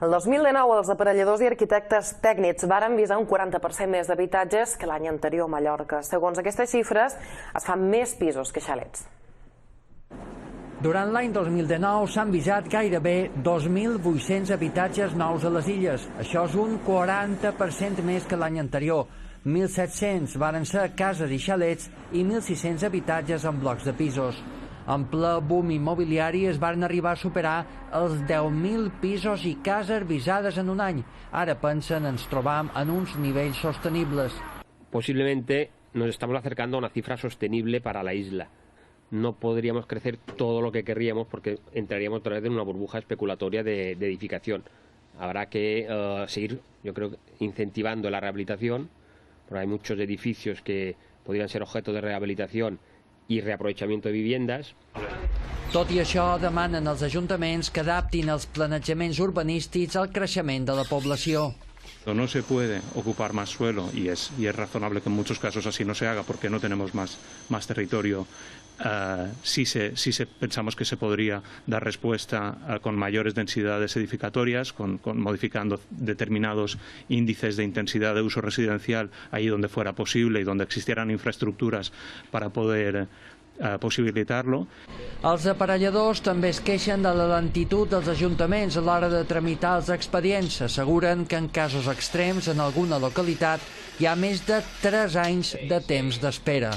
El 2019 els aparelladors i arquitectes tècnics varen visar un 40% més d'habitatges que l'any anterior a Mallorca. Segons aquestes xifres, es fan més pisos que xalets. Durant l'any 2019 s'han visat gairebé 2.800 habitatges nous a les illes. Això és un 40% més que l'any anterior. 1.700 varen ser cases i xalets i 1.600 habitatges en blocs de pisos. En ple boom immobiliari es van arribar a superar els 10.000 pisos i cases visades en un any. Ara pensen ens trobam en uns nivells sostenibles. Posiblemente nos estamos acercando a una cifra sostenible para la isla. No podríamos crecer todo lo que querríamos porque entraríamos otra vez en una burbuja especulatoria de edificación. Habrá que seguir, yo creo, incentivando la rehabilitación, porque hay muchos edificios que podrían ser objeto de rehabilitación i reaprovechamiento de viviendas. Tot i això, demanen als ajuntaments que adaptin els planejaments urbanístics al creixement de la població. No se puede ocupar más suelo y es razonable que en muchos casos así no se haga porque no tenemos más territorio. Sí pensamos que se podría dar respuesta con mayores densidades edificatorias, modificando determinados índices de intensidad de uso residencial ahí donde fuera posible y donde existieran infraestructuras para poder possibilitar-lo. Els aparelladors també es queixen de la lentitud dels ajuntaments a l'hora de tramitar els expedients. Asseguren que en casos extrems en alguna localitat hi ha més de 3 anys de temps d'espera.